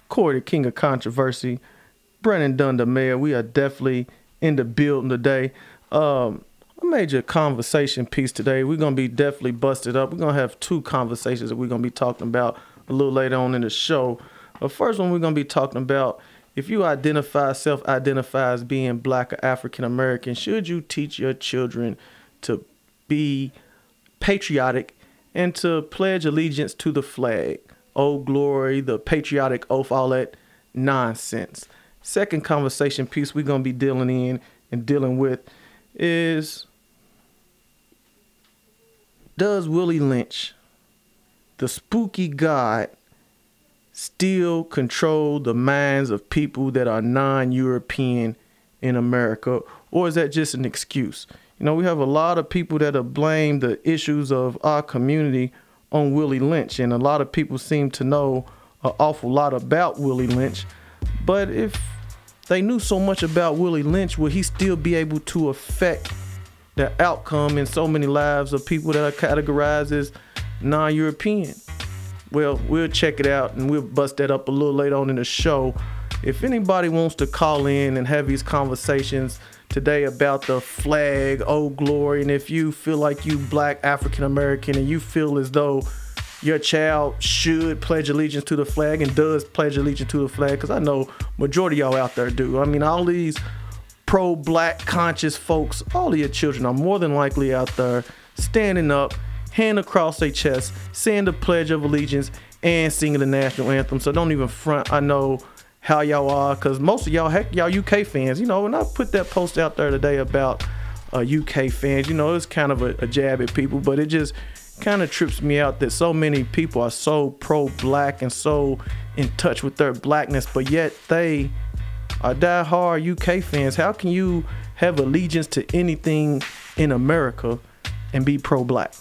Corey, the king of controversy, Brennan Dunn, the mayor. We are definitely in the building today. A major conversation piece today. We're going to be definitely busted up. We're going to have two conversations that we're going to be talking about a little later on in the show. The first one we're going to be talking about, if you self-identify as being Black or African American, should you teach your children to be patriotic and to pledge allegiance to the flag? Old Glory, the patriotic oath, all that nonsense. Second conversation piece we're going to be dealing with is, does Willie Lynch, the spooky god, still control the minds of people that are non-European in America, or is that just an excuse? You know, we have a lot of people that have blamed the issues of our community on Willie Lynch, and a lot of people seem to know an awful lot about Willie Lynch. But if they knew so much about Willie Lynch, would he still be able to affect the outcome in so many lives of people that are categorized as non-European? Well, we'll check it out and we'll bust that up a little later on in the show. If anybody wants to call in and have these conversations today about the flag, Old Glory, and if you feel like you Black African American and you feel as though your child should pledge allegiance to the flag and does pledge allegiance to the flag, because I know majority of y'all out there do. I mean, all these pro-Black conscious folks, all of your children are more than likely out there standing up, hand across their chest, saying the Pledge of Allegiance and singing the national anthem. So don't even front. I know how y'all are, because most of y'all, heck, y'all UK fans, you know, and I put that post out there today about UK fans. You know, it's kind of a jab at people, but it just kind of trips me out that so many people are so pro-Black and so in touch with their Blackness, but yet they are die-hard UK fans. How can you have allegiance to anything in America and be pro-Black?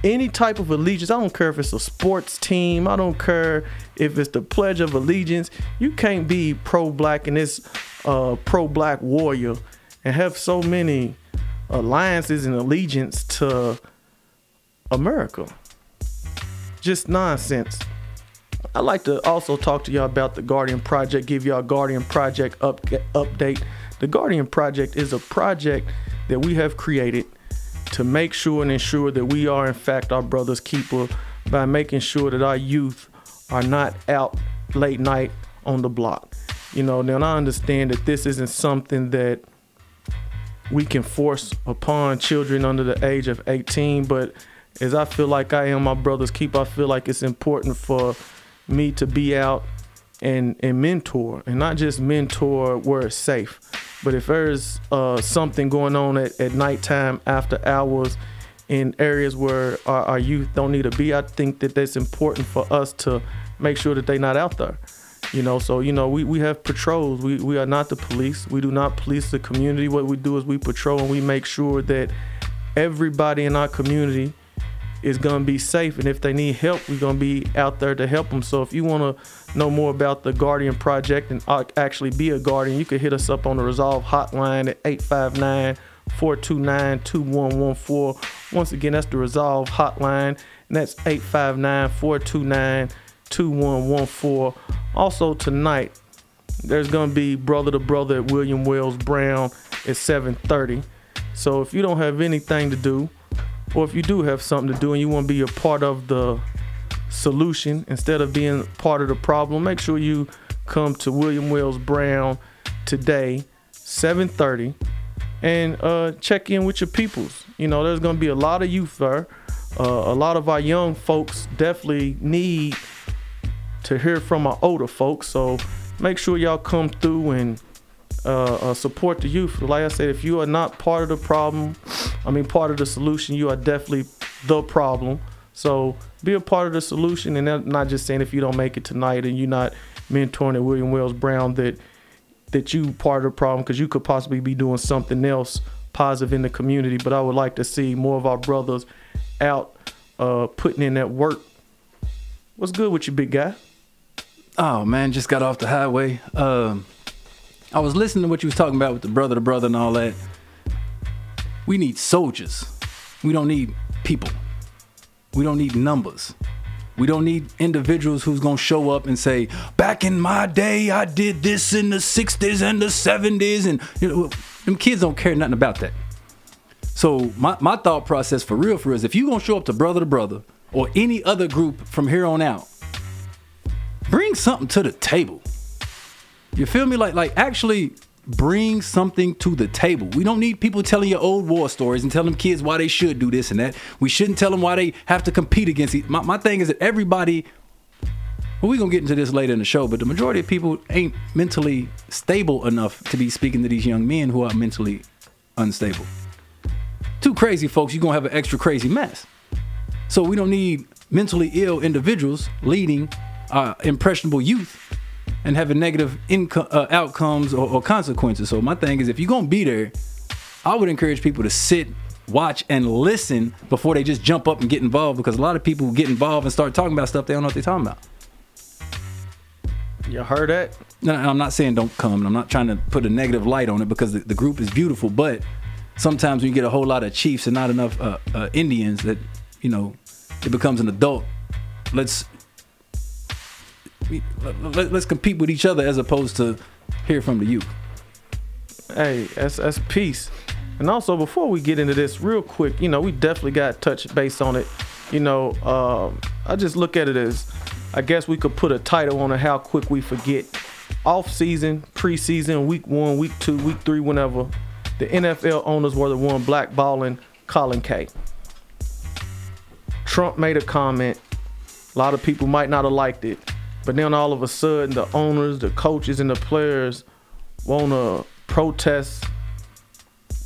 Any type of allegiance, I don't care if it's a sports team, I don't care if it's the Pledge of Allegiance, you can't be pro-Black and this pro-Black warrior and have so many alliances and allegiance to America. Just nonsense. I'd like to also talk to y'all about the Guardian Project, give y'all Guardian Project update. The Guardian Project is a project that we have created to make sure and ensure that we are in fact our brother's keeper by making sure that our youth are not out late night on the block. You know, now I understand that this isn't something that we can force upon children under the age of 18, but as I feel like I am my brother's keeper, I feel like it's important for me to be out and mentor, and not just mentor where it's safe. But if there's something going on at nighttime, after hours, in areas where our youth don't need to be, I think that that's important for us to make sure that they're not out there. You know, so, you know, we have patrols. We are not the police. We do not police the community. What we do is we patrol and we make sure that everybody in our community is going to be safe. And if they need help, we're going to be out there to help them. So if you want to know more about the Guardian Project and actually be a guardian, you can hit us up on the Resolve hotline at 859-429-2114. Once again, that's the Resolve hotline, and that's 859-429-2114. Also tonight, there's going to be Brother to Brother at William Wells Brown at 7:30. So if you don't have anything to do, or if you do have something to do and you want to be a part of the solution instead of being part of the problem, make sure you come to William Wells Brown today, 7:30, and check in with your peoples. You know, there's going to be a lot of youth there. A lot of our young folks definitely need to hear from our older folks. So make sure y'all come through and support the youth. Like I said, if you are not part of the problem, part of the solution, you are definitely the problem. So be a part of the solution, and I'm not just saying if you don't make it tonight and you're not mentoring at William Wells Brown that you part of the problem, because you could possibly be doing something else positive in the community. But I would like to see more of our brothers out putting in that work. What's good with you, big guy? Oh man, just got off the highway. I was listening to what you was talking about with the brother to brother and all that. We need soldiers. We don't need people. We don't need numbers. We don't need individuals who's going to show up and say, back in my day, I did this in the 60s and the 70s. And, you know, them kids don't care nothing about that. So my thought process for real is if you're going to show up to Brother or any other group from here on out, bring something to the table. You feel me? Like actually bring something to the table. We don't need people telling you old war stories and telling kids why they should do this and that. We shouldn't tell them why they have to compete against it. My thing is that everybody, well, we're going to get into this later in the show, but the majority of people ain't mentally stable enough to be speaking to these young men who are mentally unstable. Too crazy folks, you're going to have an extra crazy mess. So we don't need mentally ill individuals leading impressionable youth and having negative outcomes or consequences. So my thing is, if you're going to be there, I would encourage people to sit, watch, and listen before they just jump up and get involved, because a lot of people get involved and start talking about stuff they don't know what they're talking about. You heard that? No, I'm not saying don't come, and I'm not trying to put a negative light on it, because the group is beautiful, but sometimes when you get a whole lot of chiefs and not enough Indians, that, you know, it becomes an adult. Let's compete with each other as opposed to hear from the youth. Hey, that's peace. And also, before we get into this real quick, you know, we definitely got to touch base on it. You know, I just look at it as, I guess we could put a title on it, how quick we forget. Off season, preseason, week 1, week 2, week 3, whenever, the NFL owners were the one blackballing Colin K. Trump made a comment. A lot of people might not have liked it. But then all of a sudden, the owners, the coaches, and the players want to protest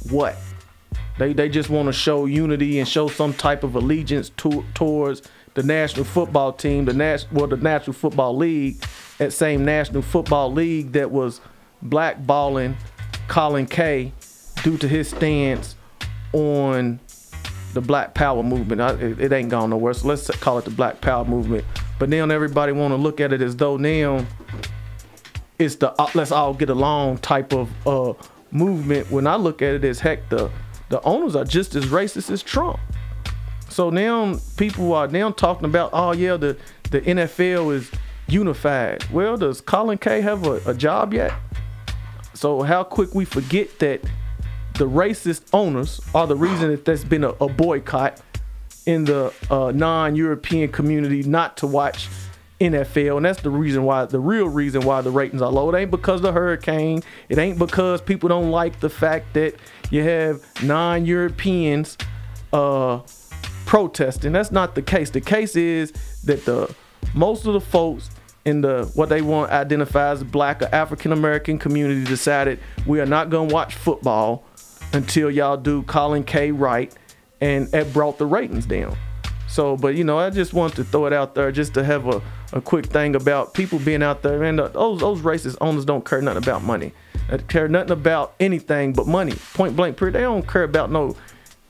what? They just want to show unity and show some type of allegiance towards the National Football Team, the National Football League, that same National Football League that was blackballing Colin K due to his stance on the Black Power movement. It ain't gone nowhere, so let's call it the Black Power movement. But now everybody want to look at it as though now it's the let's all get along type of movement. When I look at it as, heck, the owners are just as racist as Trump. So now people are now talking about, oh yeah, the NFL is unified. Well, does Colin K have a job yet? So how quick we forget that the racist owners are the reason that there's been a boycott in the non-European community not to watch NFL, and that's the real reason why the ratings are low. It ain't because of the hurricane. It ain't because people don't like the fact that you have non-Europeans protesting. That's not the case. The case is that most of the folks in what they want to identify as Black or African American community decided we are not gonna watch football until y'all do Colin K right. And it brought the ratings down. So, but you know, I just wanted to throw it out there just to have a quick thing about people being out there. And those racist owners don't care nothing about money. They care nothing about anything but money. Point blank period. They don't care about no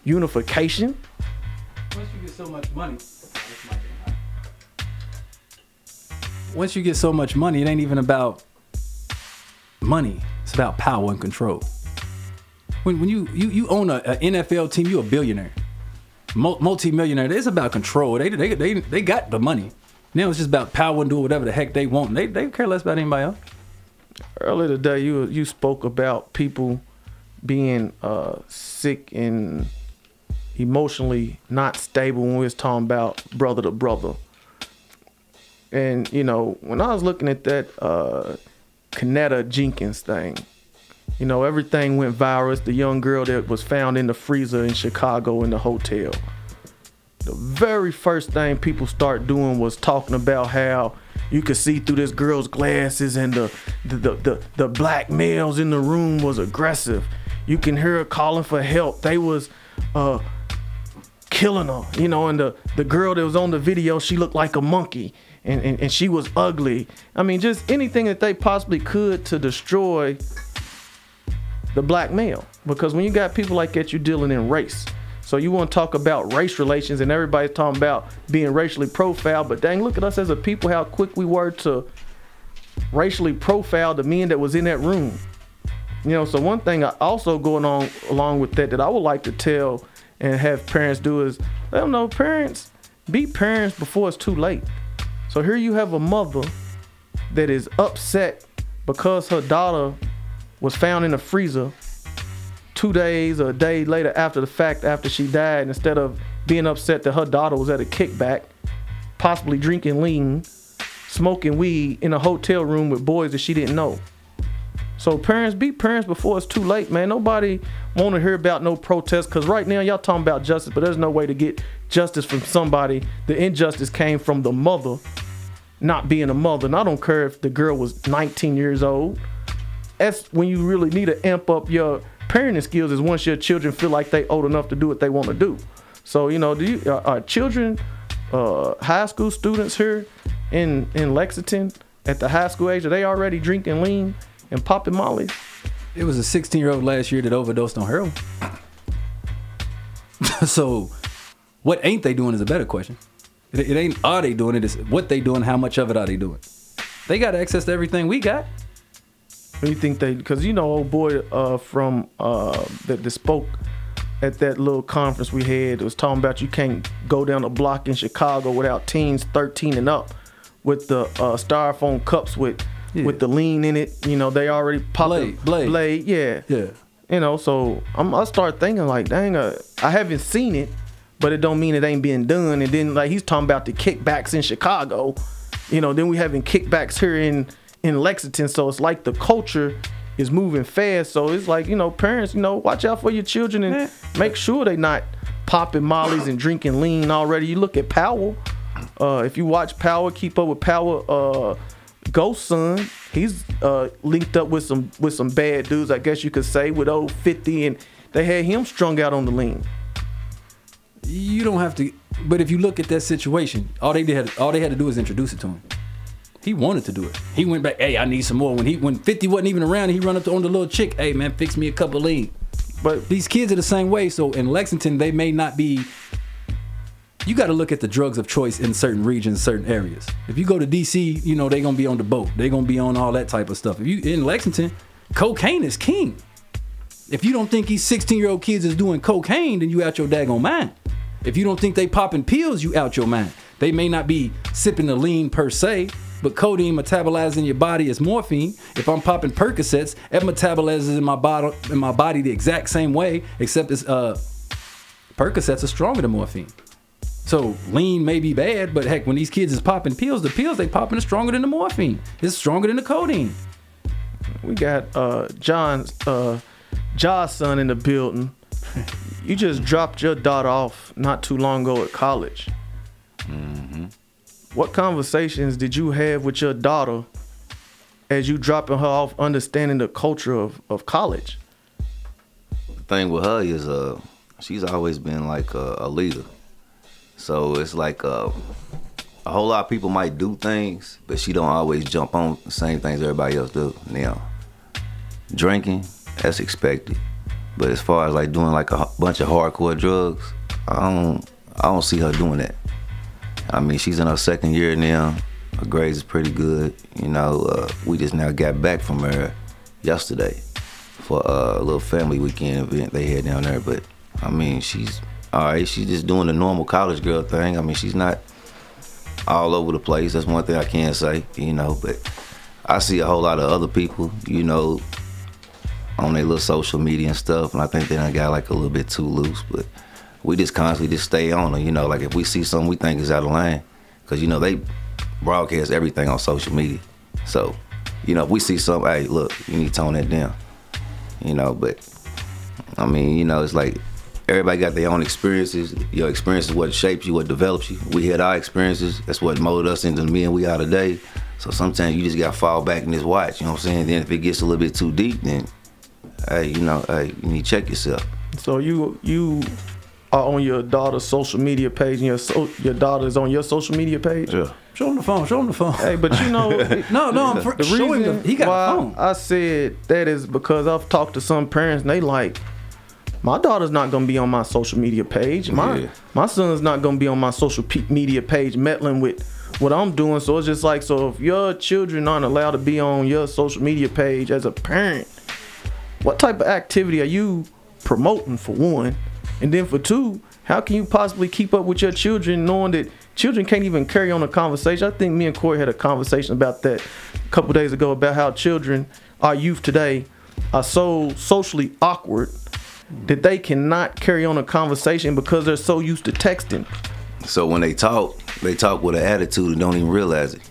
unification. Once you get so much money, it ain't even about money. It's about power and control. When you own an NFL team, you're a billionaire, multi-millionaire. It's about control. They got the money. Now it's just about power and doing whatever the heck they want. They care less about anybody else. Earlier today, you spoke about people being sick and emotionally not stable when we was talking about brother to brother. And you know, when I was looking at that Kanetta Jenkins thing, you know, everything went viral. It's the young girl that was found in the freezer in Chicago in the hotel. The very first thing people start doing was talking about how you could see through this girl's glasses and the black males in the room was aggressive. You can hear her calling for help. They was killing her, you know, and the girl that was on the video, she looked like a monkey and she was ugly. I mean, just anything that they possibly could to destroy the black male, because when you got people like that, you're dealing in race. So you want to talk about race relations and everybody's talking about being racially profiled, but dang, look at us as a people, how quick we were to racially profile the men that was in that room. You know, so one thing also going on along with that I would like to tell and have parents do is, let them know, parents, be parents before it's too late. So here you have a mother that is upset because her daughter was found in a freezer 2 days or a day later after the fact, after she died, instead of being upset that her daughter was at a kickback, possibly drinking lean, smoking weed in a hotel room with boys that she didn't know. So parents, be parents before it's too late, man. Nobody want to hear about no protest, because right now y'all talking about justice, but there's no way to get justice from somebody. The injustice came from the mother not being a mother. And I don't care if the girl was 19 years old. That's when you really need to amp up your parenting skills, is once your children feel like they old enough to do what they want to do. So, you know, are children, high school students here in Lexington at the high school age, are they already drinking lean and popping molly? It was a 16-year-old last year that overdosed on heroin. So what ain't they doing is a better question. It ain't are they doing it, it's what they doing, how much of it are they doing. They got access to everything we got. What do you think they, because you know old boy from that spoke at that little conference we had, was talking about you can't go down a block in Chicago without teens 13 and up with the styrofoam cups with the lean in it. You know, they already popped blade. Yeah. You know, so I start thinking like, dang, I haven't seen it, but it don't mean it ain't being done. And then like he's talking about the kickbacks in Chicago. You know, then we having kickbacks here in Lexington. So it's like the culture is moving fast. So it's like, you know, parents, you know, watch out for your children and make sure they not popping mollies and drinking lean already. You look at Power. If you watch Power, Keep Up with Power, Ghost son, he's linked up with some bad dudes, I guess you could say, with old 50, and they had him strung out on the lean. You don't have to, but if you look at that situation, all they had to do is introduce it to him. He wanted to do it. He went back, hey, I need some more. When 50 wasn't even around, he run up on the little chick, hey man, fix me a cup of lean. But these kids are the same way. So in Lexington, they may not be. You got to look at the drugs of choice in certain regions, certain areas. If you go to DC, you know, they're going to be on the boat. They're going to be on all that type of stuff. If you in Lexington, cocaine is king. If you don't think these 16-year-old kids is doing cocaine, then you out your daggone mind. If you don't think they popping pills, you out your mind. They may not be sipping the lean per se, but codeine metabolizes in your body as morphine. If I'm popping Percocets, it metabolizes in my body the exact same way, except it's Percocets are stronger than morphine. So lean may be bad, but heck, when these kids is popping pills, the pills they popping is stronger than the morphine. It's stronger than the codeine. We got John's son in the building. You just dropped your daughter off not too long ago at college. Mm-hmm. What conversations did you have with your daughter as you dropping her off, understanding the culture of college? The thing with her is she's always been like a leader. So it's like a whole lot of people might do things, but she don't always jump on the same things everybody else do. Now, drinking, that's expected. But as far as like doing like a bunch of hardcore drugs, I don't see her doing that. I mean, she's in her second year now. Her grades is pretty good. You know, we just now got back from her yesterday for a little family weekend event they had down there. But I mean, she's all right. She's just doing the normal college girl thing. I mean, she's not all over the place. That's one thing I can say, you know. But I see a whole lot of other people, you know, on their little social media and stuff, and I think they done got like a little bit too loose. But we just constantly just stay on her, you know. Like if we see something we think is out of line, because you know they broadcast everything on social media. So, you know, if we see something, hey, look, you need to tone that down, you know. But I mean, you know, it's like everybody got their own experiences. Your experience is what shapes you, what develops you. We had our experiences. That's what molded us into the men we are today. So sometimes you just got to fall back and just watch, you know what I'm saying? Then if it gets a little bit too deep, then, hey, you know, hey, you need to check yourself. So you are on your daughter's social media page, and your daughter is on your social media page? Yeah. Show him the phone. Show him the phone. Hey, but you know, the reason he got why the phone. I said that is because I've talked to some parents and they like, my daughter's not gonna be on my social media page. My son's not gonna be on my social media page meddling with what I'm doing. So it's just like, so if your children aren't allowed to be on your social media page as a parent, what type of activity are you promoting, for one? And then for two, how can you possibly keep up with your children knowing that children can't even carry on a conversation? I think me and Corey had a conversation about that a couple days ago, about how children, our youth today, are so socially awkward that they cannot carry on a conversation because they're so used to texting. So when they talk with an attitude and don't even realize it.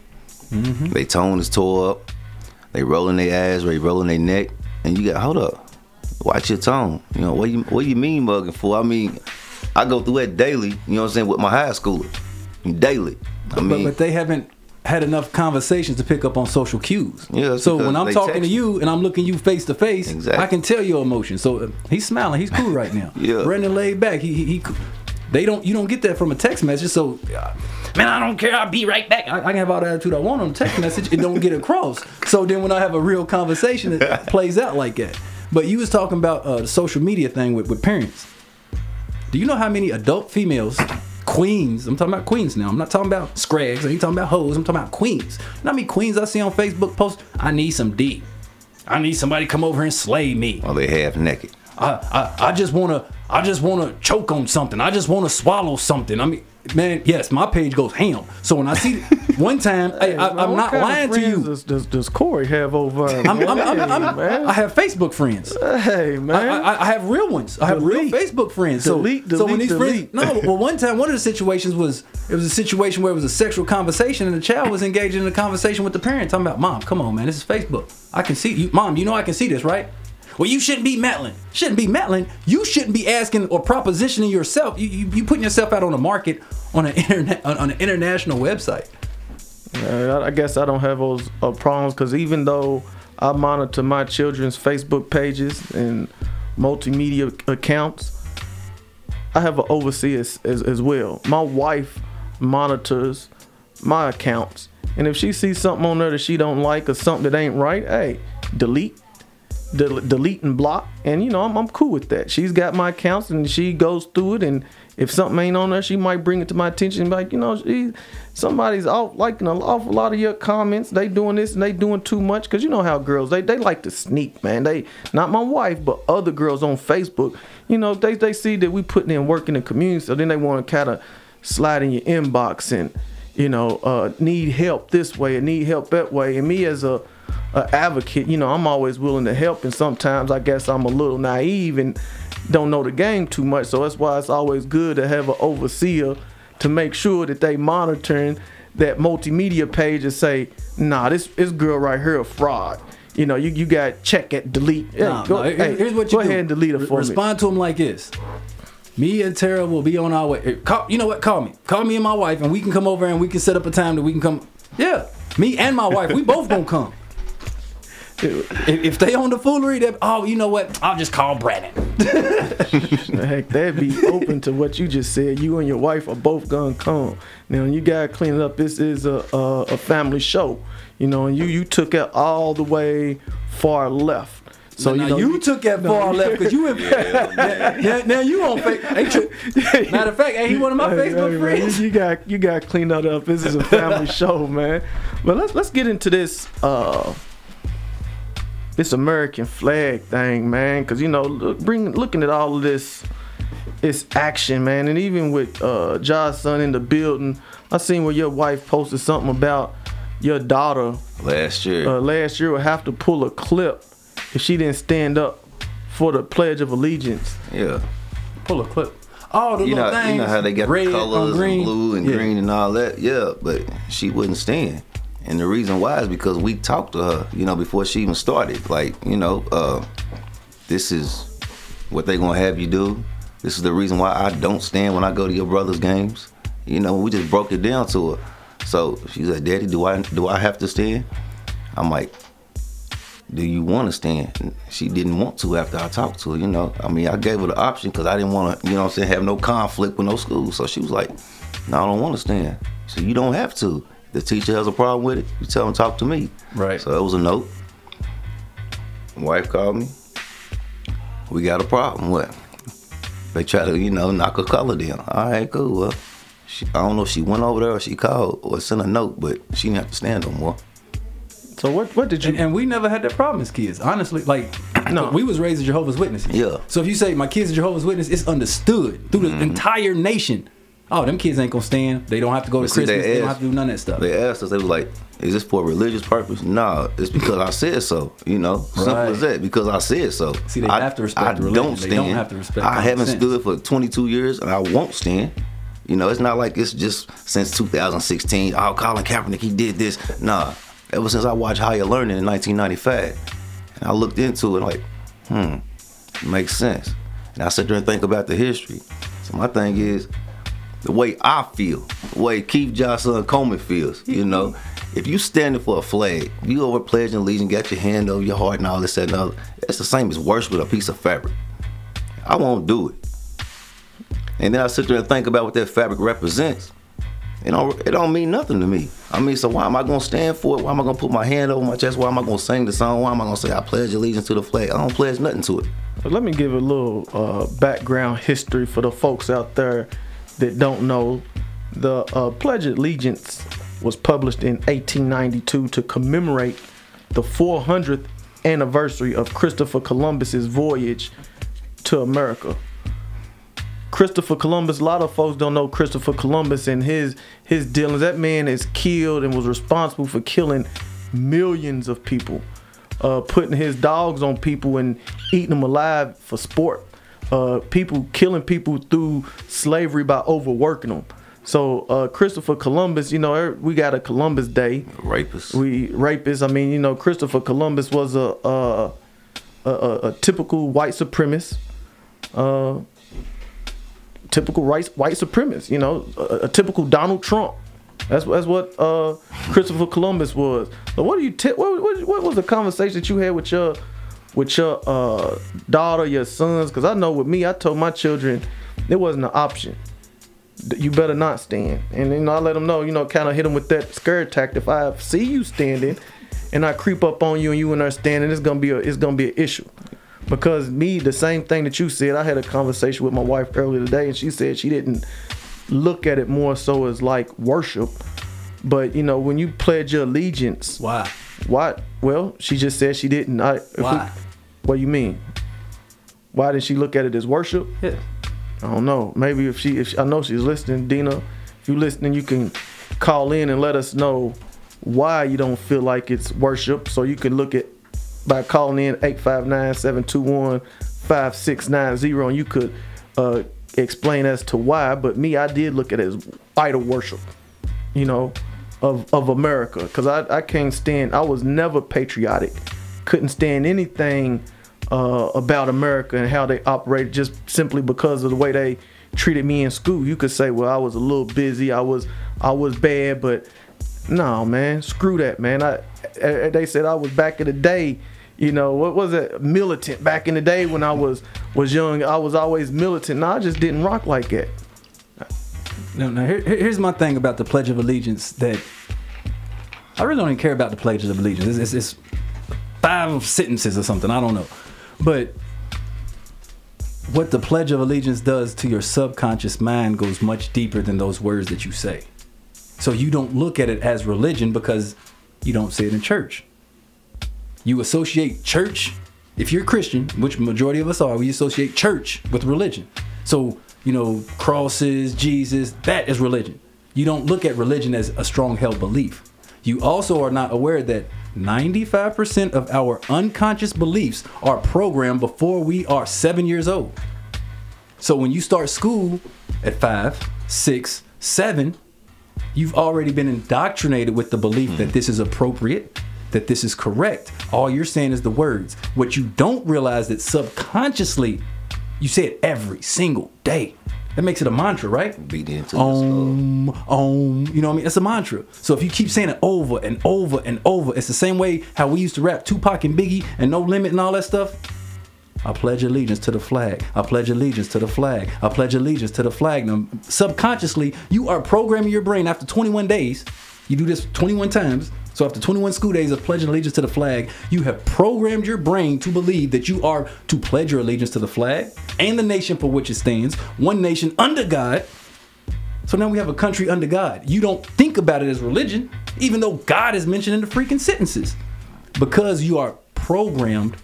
Mm-hmm. They tone is tore up. They rolling their eyes, they rolling their neck, and you got, hold up, watch your tone. You know, what you mean mugging for? I mean, I go through that daily, you know what I'm saying, with my high schooler. Daily. But they haven't had enough conversations to pick up on social cues. Yeah, so when I'm talking to you and I'm looking you face to face, exactly. I can tell your emotion. So he's smiling, he's cool right now. Yeah. Brendan laid back. You don't get that from a text message. So man, I don't care, I'll be right back. I can have all the attitude I want on a text message, it don't get across. So then when I have a real conversation, it plays out like that. But you was talking about the social media thing with parents. Do you know how many adult females, queens, I'm talking about queens now, I'm not talking about scrags, I ain't talking about hoes, I'm talking about queens. You know how many queens I see on Facebook post, I need some D. I need somebody to come over and slay me. Well, they half naked. I just wanna choke on something. I just wanna swallow something. I mean, man, yes, my page goes ham. So when I see one time, I'm not lying to you. Does Corey have over? I have Facebook friends. Hey man, I have real ones. I have real Facebook friends. So when these friends, one time, one of the situations was, it was a situation where it was a sexual conversation and the child was engaged in a conversation with the parent, talking about, Mom, come on, man, this is Facebook. I can see you, Mom. You know I can see this, right? Well, you shouldn't be meddling. You shouldn't be asking or propositioning yourself. You putting yourself out on the market on an international website. I guess I don't have those problems, because even though I monitor my children's Facebook pages and multimedia accounts, I have an overseer as well. My wife monitors my accounts, and if she sees something on there that she don't like or something that ain't right, hey, delete and block, and you know I'm cool with that. She's got my accounts and she goes through it, and if something ain't on there, she might bring it to my attention and be like, you know, somebody's off liking an awful lot of your comments. They doing this and they doing too much, because you know how girls they like to sneak, man. They, not my wife, but other girls on Facebook, you know, they see that we putting in work in the community, so then they want to kind of slide in your inbox and, you know, need help this way and need help that way. And me as a advocate, you know, I'm always willing to help, and sometimes I guess I'm a little naive and don't know the game too much, so that's why it's always good to have an overseer to make sure that they monitoring that multimedia page and say, nah, this girl right here a fraud. You know, you got check at delete. Hey, here's what you go do. ahead and delete her for me. Respond to them like this. Me and Tara will be on our way. You know what? Call me and my wife, and we can come over and we can set up a time that we can come. Yeah, me and my wife, we both gonna come. If they on the foolery, you know what? I'll just call Brandon. Heck, that'd be open to what you just said. You and your wife are both gonna come. Now you gotta clean it up. This is a family show, you know, and you took it all the way far left. So now, you took that far left because you now you on Facebook. Matter of fact, ain't he one of my Facebook friends? You got to clean that up. This is a family show, man. But let's get into this this American flag thing, man, because you know, looking at all of this action, man, and even with Josh's son in the building, I seen where your wife posted something about your daughter last year would have to pull a clip if she didn't stand up for the Pledge of Allegiance. Yeah. Pull a clip. Oh, the little things. You know how they got red, the colors green. And blue and green and all that? Yeah, but she wouldn't stand. And the reason why is because we talked to her, you know, before she even started. Like, you know, this is what they gonna have you do. This is the reason why I don't stand when I go to your brother's games. You know, we just broke it down to her. So she's like, Daddy, do I have to stand? I'm like, do you want to stand? And she didn't want to after I talked to her, you know. I mean, I gave her the option because I didn't want to, you know what I'm saying, have no conflict with no school. So she was like, no, I don't want to stand. So you don't have to. The teacher has a problem with it, you tell him talk to me. Right. So it was a note. My wife called me. We got a problem. What? They try to, you know, knock her color down. All right, cool. Well, I don't know if she went over there or she called or sent a note, but she didn't have to stand no more. So what did you? And we never had that problem as kids, honestly. Like No. We was raised as Jehovah's Witnesses. Yeah. So if you say my kids are Jehovah's Witness, it's understood through the entire nation. Oh, them kids ain't gonna stand. They don't have to go to Christmas. They don't have to do none of that stuff. They asked us, they was like, is this for a religious purpose? Nah, it's because I said so. You know, simple as that. Because I said so. See, they have to respect the religion. They don't have to respect I haven't sense. stood for 22 years, and I won't stand. You know, it's not like it's just since 2016. Oh, Colin Kaepernick, he did this. Nah, ever since I watched Higher Learning in 1995, and I looked into it like, it makes sense. And I sit there and think about the history. So my thing is, the way I feel, the way Keith Johnson Coleman feels, you know, if you standing for a flag, you over pledging allegiance, got your hand over your heart and all this, that, and other, it's the same as worshiping a piece of fabric. I won't do it. And then I sit there and think about what that fabric represents. It don't mean nothing to me. I mean, so why am I gonna stand for it? Why am I gonna put my hand over my chest? Why am I gonna sing the song? Why am I gonna say I pledge allegiance to the flag? I don't pledge nothing to it. But let me give a little background history for the folks out there that don't know. The Pledge of Allegiance was published in 1892 to commemorate the 400th anniversary of Christopher Columbus's voyage to America. Christopher Columbus, a lot of folks don't know Christopher Columbus and his dealings. That man is killed and was responsible for killing millions of people, putting his dogs on people and eating them alive for sport. People killing people through slavery by overworking them. So Christopher Columbus, you know, we got a Columbus Day. Rapist. I mean, you know, Christopher Columbus was a typical white supremacist. Typical white supremacist, you know, a typical Donald Trump. That's what Christopher Columbus was. So what do you what was the conversation that you had with your daughter, your sons? Because I know with me, I told my children it wasn't an option. You better not stand. And then I let them know, you know, kind of hit them with that scare tactic. If I see you standing and I creep up on you and you and her standing, it's gonna be an issue. Because me, the same thing that you said, I had a conversation with my wife earlier today, and she said she didn't look at it more so as like worship. But, you know, when you pledge your allegiance. Why? Well, she just said she didn't. Why? What do you mean? Why did she look at it as worship? Yeah. I don't know. Maybe if I know she's listening, Dina, if you're listening, you can call in and let us know why you don't feel like it's worship, so you can look at by calling in 859-721-5690, and you could explain as to why. But me, I did look at it as idol worship, you know, of America, because I can't stand. I was never patriotic. Couldn't stand anything about America and how they operated, just simply because of the way they treated me in school. You could say, well, I was a little busy, I was bad, but no, man, screw that, man. They said I was back in the day. You know, what was it? Militant. Back in the day when I was young, I was always militant. No, I just didn't rock like that. Now here's my thing about the Pledge of Allegiance, that I really don't even care about the Pledge of Allegiance. It's 5 sentences or something. I don't know. But what the Pledge of Allegiance does to your subconscious mind goes much deeper than those words that you say. So you don't look at it as religion because you don't say it in church. You associate church, if you're Christian, which majority of us are, we associate church with religion. So, you know, crosses, Jesus, that is religion. You don't look at religion as a strong held belief. You also are not aware that 95% of our unconscious beliefs are programmed before we are 7 years old. So when you start school at 5, 6, 7, you've already been indoctrinated with the belief that this is appropriate, that this is correct. All you're saying is the words. What you don't realize that subconsciously you say it every single day. That makes it a mantra, right? Beat into Om, you know what I mean? It's a mantra. So if you keep saying it over and over and over, it's the same way how we used to rap Tupac and Biggie and No Limit and all that stuff. I pledge allegiance to the flag. I pledge allegiance to the flag. I pledge allegiance to the flag. Now, subconsciously, you are programming your brain after 21 days. You do this 21 times. So after 21 school days of pledging allegiance to the flag, you have programmed your brain to believe that you are to pledge your allegiance to the flag and the nation for which it stands, one nation under God. So now we have a country under God. You don't think about it as religion, even though God is mentioned in the freaking sentences, because you are programmed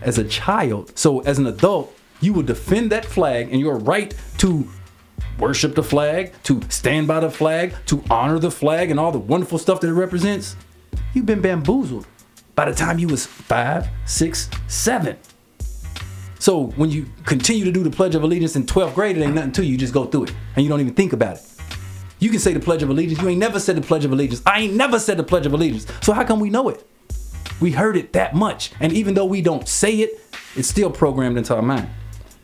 as a child. So as an adult, you will defend that flag and your right to worship the flag, to stand by the flag, to honor the flag and all the wonderful stuff that it represents. You've been bamboozled by the time you was 5, 6, 7. So when you continue to do the Pledge of Allegiance in 12th grade, it ain't nothing to you. You just go through it and you don't even think about it. You can say the Pledge of Allegiance. You ain't never said the Pledge of Allegiance. I ain't never said the Pledge of Allegiance. So how come we know it? We heard it that much. And even though we don't say it, it's still programmed into our mind.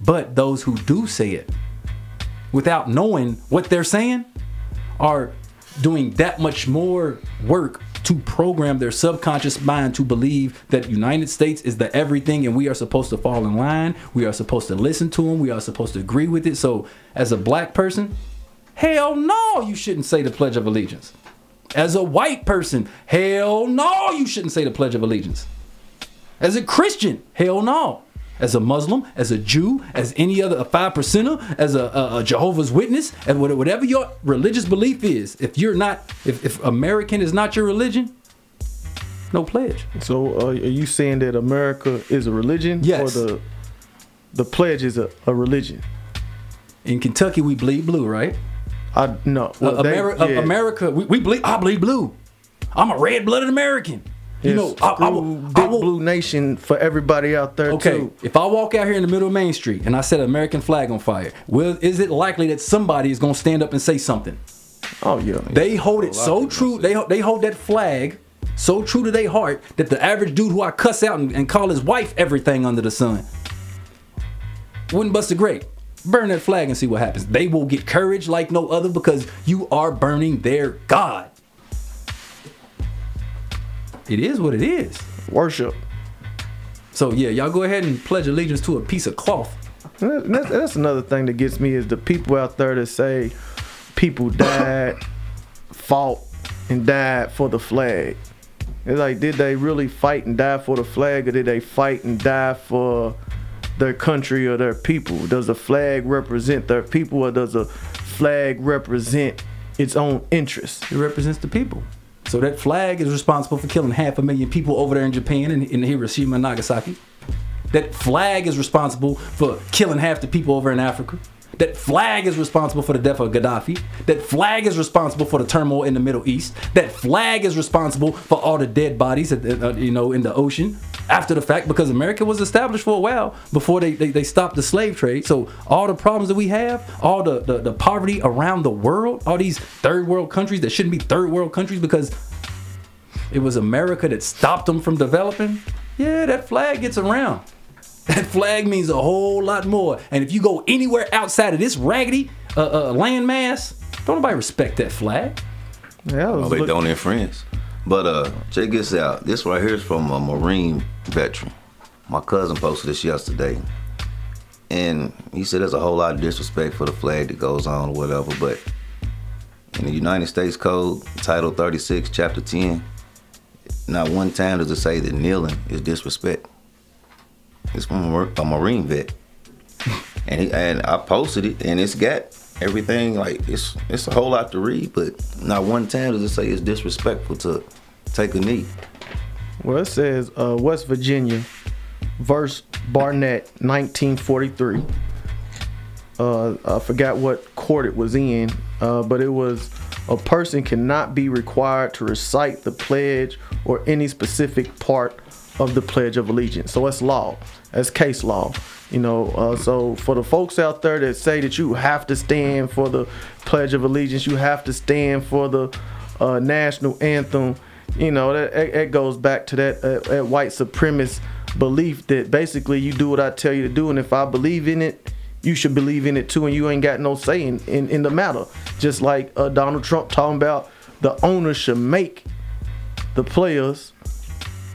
But those who do say it without knowing what they're saying are doing that much more work to program their subconscious mind to believe that United States is the everything and we are supposed to fall in line. We are supposed to listen to them. We are supposed to agree with it. So as a black person, hell no, you shouldn't say the Pledge of Allegiance. As a white person, hell no, you shouldn't say the Pledge of Allegiance. As a Christian, hell no. As a Muslim, as a Jew, as any other a 5%er, as a Jehovah's Witness, and whatever your religious belief is, if American is not your religion, no pledge. So are you saying that America is a religion? Yes. Or the pledge is a religion? In Kentucky, we bleed blue, right? No. Well, America, we bleed. I bleed blue. I'm a red-blooded American. You know, I will, Blue Nation for everybody out there too. If I walk out here in the middle of Main Street and I set an American flag on fire, is it likely that somebody is gonna stand up and say something? Oh yeah. They hold it so true. They hold that flag so true to their heart that the average dude who I cuss out and call his wife everything under the sun wouldn't bust a grape. Burn that flag and see what happens. They will get courage like no other because you are burning their God. It is what it is. Worship. So yeah, y'all go ahead and pledge allegiance to a piece of cloth. That's another thing that gets me is the people out there that say people died, fought, and died for the flag. It's like, did they really fight and die for the flag, or did they fight and die for their country or their people? Does the flag represent their people, or does the flag represent its own interests? It represents the people. So that flag is responsible for killing 500,000 people over there in Japan in Hiroshima and Nagasaki. That flag is responsible for killing half the people over in Africa. That flag is responsible for the death of Gaddafi. That flag is responsible for the turmoil in the Middle East. That flag is responsible for all the dead bodies, in the ocean after the fact, because America was established for a while before they stopped the slave trade. So all the problems that we have, all the poverty around the world, all these third world countries that shouldn't be third world countries because it was America that stopped them from developing. Yeah, that flag gets around. That flag means a whole lot more. And if you go anywhere outside of this raggedy landmass, don't nobody respect that flag. Yeah, they don't in France. But check this out. This right here is from a Marine veteran. My cousin posted this yesterday. And he said there's a whole lot of disrespect for the flag that goes on or whatever. But in the United States Code, Title 36, Chapter 10, not one time does it say that kneeling is disrespect. It's from a Marine vet. And I posted it, and it's got everything, like it's a whole lot to read, but not one time does it say it's disrespectful to take a knee. Well, it says West Virginia versus Barnett, 1943. I forgot what court it was in, but it was a person cannot be required to recite the pledge or any specific part of the Pledge of Allegiance. So it's law. That's case law. So for the folks out there that say that you have to stand for the Pledge of Allegiance, you have to stand for the national anthem, that goes back to that white supremacist belief that basically you do what I tell you to do, and if I believe in it, you should believe in it too, and you ain't got no say in the matter. Just like Donald Trump talking about the owner should make the players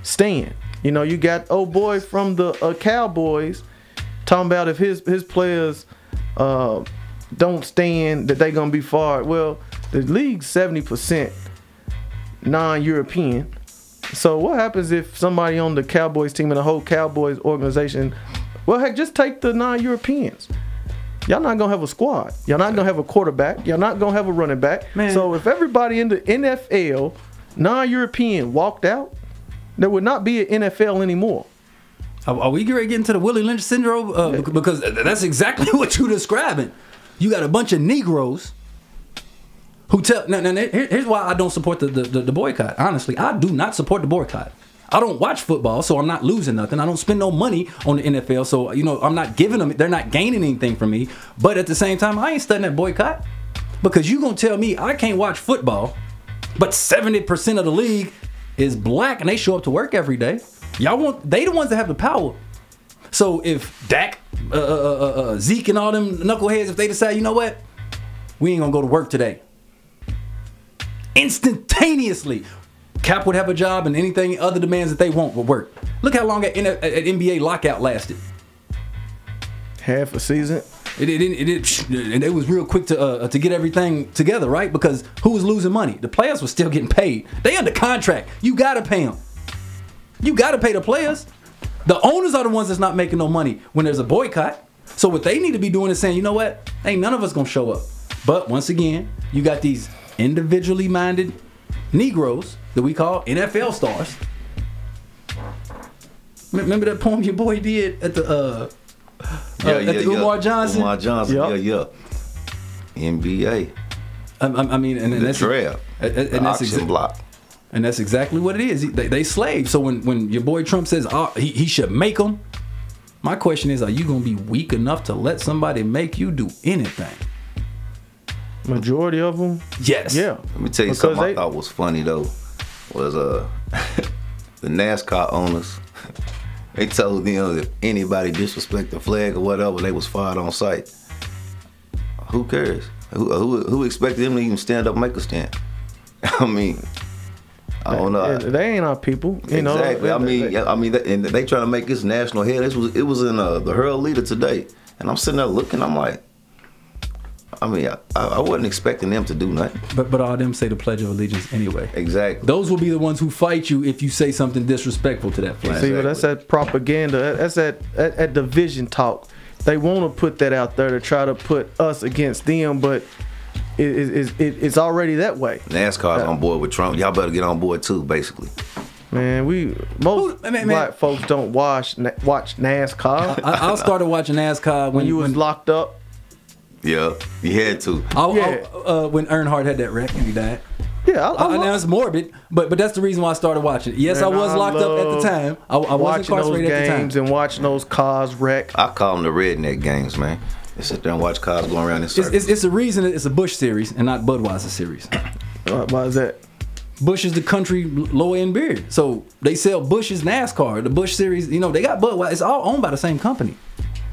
stand. You got old boy from the Cowboys talking about if his players don't stand, that they gonna be fired. Well, the league's 70% non-European. So what happens if somebody on the Cowboys team and the whole Cowboys organization, well, heck, just take the non-Europeans. Y'all not gonna have a squad. Y'all not gonna have a quarterback. Y'all not gonna have a running back. Man. So if everybody in the NFL non-European walked out, there would not be an NFL anymore. Are we getting into the Willie Lynch syndrome? Because that's exactly what you're describing. You got a bunch of Negroes who tell. Now here's why I don't support the boycott. Honestly, I do not support the boycott. I don't watch football, so I'm not losing nothing. I don't spend no money on the NFL, so I'm not giving them. They're not gaining anything from me. But at the same time, I ain't studying that boycott because you gonna tell me I can't watch football, but 70% of the league is black and they show up to work every day. They the ones that have the power. So if Dak, Zeke, and all them knuckleheads, if they decide, you know what, we ain't gonna go to work today, instantaneously, Cap would have a job and anything other demands that they want would work. Look how long at NBA lockout lasted. Half a season. And it was real quick to get everything together, right? Because who was losing money? The players were still getting paid. They under contract. You gotta pay them. You gotta pay the players. The owners are the ones that's not making no money when there's a boycott. So what they need to be doing is saying, you know what? Ain't none of us gonna show up. But once again, you got these individually minded Negroes that we call NFL stars. Remember that poem your boy did at the Umar Johnson? Umar Johnson, yeah. NBA. I mean, and the that's draft, the auction block. And that's exactly what it is. They slaves. So when your boy Trump says he should make them, my question is, are you going to be weak enough to let somebody make you do anything? Majority of them? Yes. Yeah. Let me tell you something I thought was funny, though, was the NASCAR owners. They told them if anybody disrespect the flag or whatever, they was fired on sight. Who cares? Who expected them to even stand up and make a stand? I mean, I don't know. They ain't our people. You exactly. know? And they trying to make this national head. It was in the Herald Leader today, and I'm sitting there looking. I'm like, I wasn't expecting them to do nothing. But all them say the Pledge of Allegiance anyway. Exactly. Those will be the ones who fight you if you say something disrespectful to that flag. See, well, that's that propaganda. That's that division talk. They want to put that out there to try to put us against them, but it's already that way. NASCAR's on board with Trump. Y'all better get on board too, basically. Man, most black folks don't watch NASCAR. I started watching NASCAR when you was locked up. Yeah, you had to. When Earnhardt had that wreck and he died. Yeah, I know it's morbid, but that's the reason why I started watching. Yes, man, I was locked up at the time. I was incarcerated at the time. Games and watching those cars wreck. I call them the redneck games, man. They sit there and watch cars going around in circles. It's a reason it's a Bush series and not Budweiser series. Why is that? Bush is the country lower end beer, so they sell Bush's NASCAR. The Bush series, they got Budweiser. It's all owned by the same company.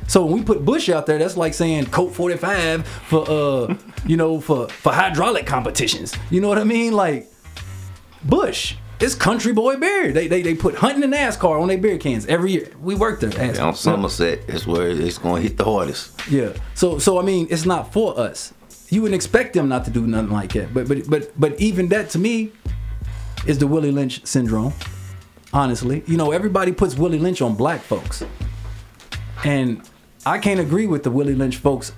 So when we put Bush out there, that's like saying Colt 45 for for hydraulic competitions. You know what I mean? Like Bush, it's country boy beer. They put hunting and NASCAR on their beer cans every year. We worked there. On Somerset, it's where it's going to hit the hardest. Yeah. So I mean, it's not for us. You wouldn't expect them not to do nothing like that. But even that to me is the Willie Lynch syndrome. Honestly, everybody puts Willie Lynch on black folks, and I can't agree with the Willie Lynch folks.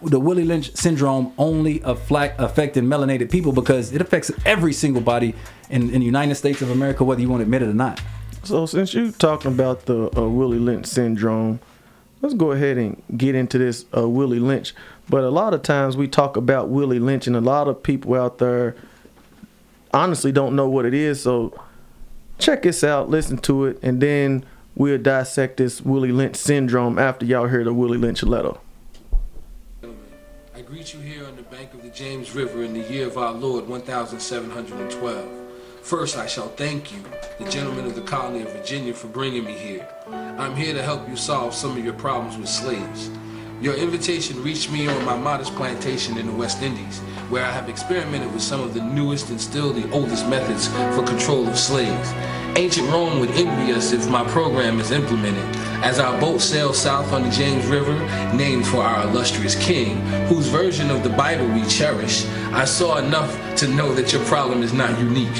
The Willie Lynch syndrome only affecting melanated people because it affects every single body in the United States of America, whether you want to admit it or not. So since you're talking about the Willie Lynch syndrome, let's go ahead and get into this Willie Lynch. But a lot of times we talk about Willie Lynch, and a lot of people out there honestly don't know what it is. So check this out, listen to it, and then we'll dissect this Willie Lynch syndrome after y'all hear the Willie Lynch letter. I greet you here on the bank of the James River in the year of our Lord 1712. First, I shall thank you, the gentlemen of the colony of Virginia, for bringing me here. I'm here to help you solve some of your problems with slaves. Your invitation reached me on my modest plantation in the West Indies, where I have experimented with some of the newest and still the oldest methods for control of slaves. Ancient Rome would envy us if my program is implemented. As our boat sails south on the James River, named for our illustrious king, whose version of the Bible we cherish, I saw enough to know that your problem is not unique.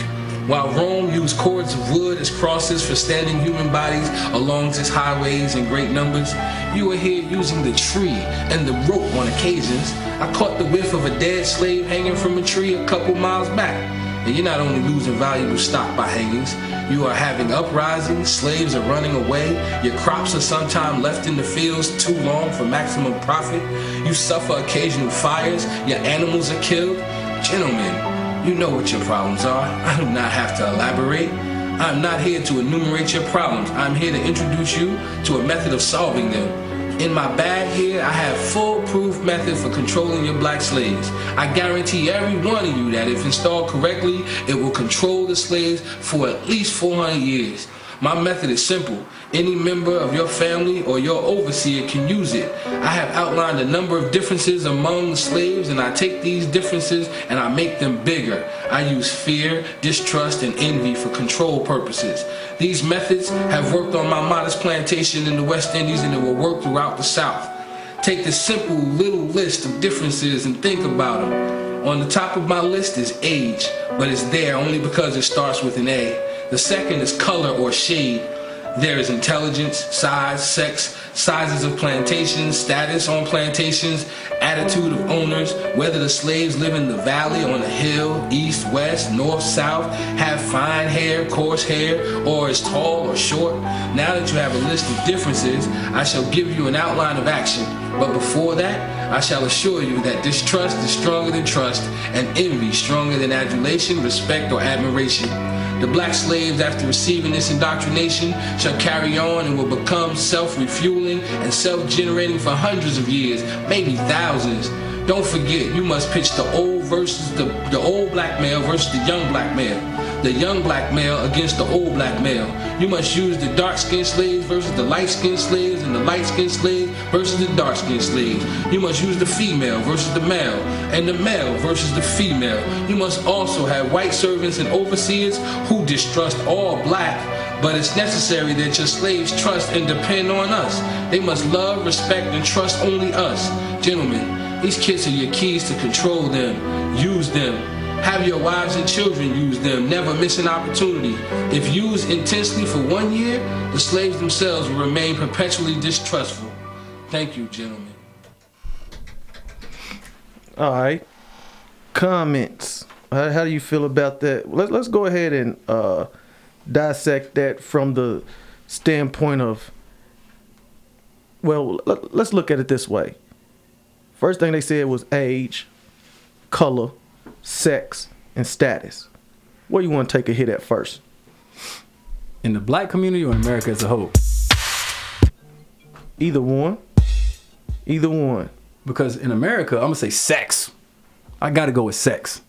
While Rome used cords of wood as crosses for standing human bodies along its highways in great numbers, you are here using the tree and the rope on occasions. I caught the whiff of a dead slave hanging from a tree a couple miles back. And you're not only losing valuable stock by hangings, you are having uprisings, slaves are running away, your crops are sometimes left in the fields too long for maximum profit, you suffer occasional fires, your animals are killed. Gentlemen, you know what your problems are. I do not have to elaborate. I'm not here to enumerate your problems. I'm here to introduce you to a method of solving them. In my bag here, I have foolproof method for controlling your black slaves. I guarantee every one of you that if installed correctly, it will control the slaves for at least 400 years. My method is simple. Any member of your family or your overseer can use it. I have outlined a number of differences among the slaves, and I take these differences and I make them bigger. I use fear, distrust, and envy for control purposes. These methods have worked on my modest plantation in the West Indies, and it will work throughout the South. Take this simple little list of differences and think about them. On the top of my list is age, but it's there only because it starts with an A. The second is color or shade. There is intelligence, size, sex, sizes of plantations, status on plantations, attitude of owners, whether the slaves live in the valley, on a hill, east, west, north, south, have fine hair, coarse hair, or is tall or short. Now that you have a list of differences, I shall give you an outline of action. But before that, I shall assure you that distrust is stronger than trust, and envy stronger than adulation, respect, or admiration. The black slaves, after receiving this indoctrination, shall carry on and will become self-refueling and self-generating for hundreds of years, maybe thousands. Don't forget, you must pitch the old versus the old black male versus the young black male. The young black male against the old black male. You must use the dark-skinned slaves versus the light-skinned slaves, and the light-skinned slaves versus the dark-skinned slaves. You must use the female versus the male, and the male versus the female. You must also have white servants and overseers who distrust all black, but it's necessary that your slaves trust and depend on us. They must love, respect, and trust only us. Gentlemen, these kids are your keys to control them. Use them. Have your wives and children use them. Never miss an opportunity. If used intensely for 1 year, the slaves themselves will remain perpetually distrustful. Thank you, gentlemen. All right. Comments. How do you feel about that? Let's go ahead and dissect that from the standpoint of, well, let's look at it this way. First thing they said was age, color, sex, and status. Where you want to take a hit at first? In the black community or in America as a whole? Either one. Either one. Because in America, I'm going to say sex. I got to go with sex.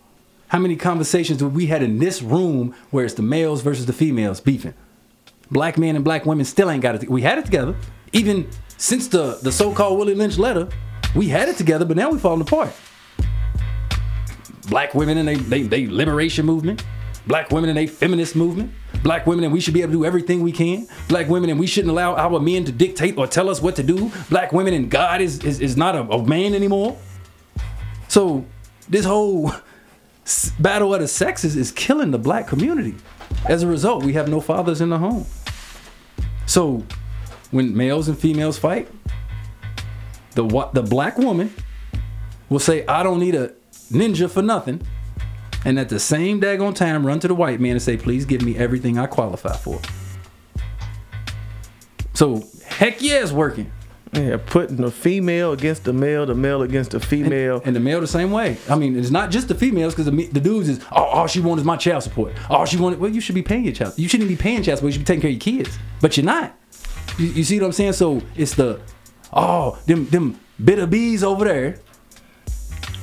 How many conversations have we had in this room where it's the males versus the females beefing? Black men and black women still ain't got it. We had it together. Even since the so-called Willie Lynch letter, we had it together, but now we're falling apart. Black women and they liberation movement. Black women and they feminist movement. Black women and we should be able to do everything we can. Black women and we shouldn't allow our men to dictate or tell us what to do. Black women and God is not a man anymore. So this whole battle of the sexes is killing the black community. As a result, we have no fathers in the home. So when males and females fight, the black woman will say, I don't need a ninja for nothing, and at the same daggone time run to the white man and say, please give me everything I qualify for. So heck yeah, it's working. Yeah, putting the female against the male against the female, and the male the same way. I mean, it's not just the females, because the dudes is all she wants is my child support. All she wanted, well, you should be paying your child. You shouldn't be paying child support. You should be taking care of your kids, but you're not. You see what I'm saying? So it's them bitter bees over there.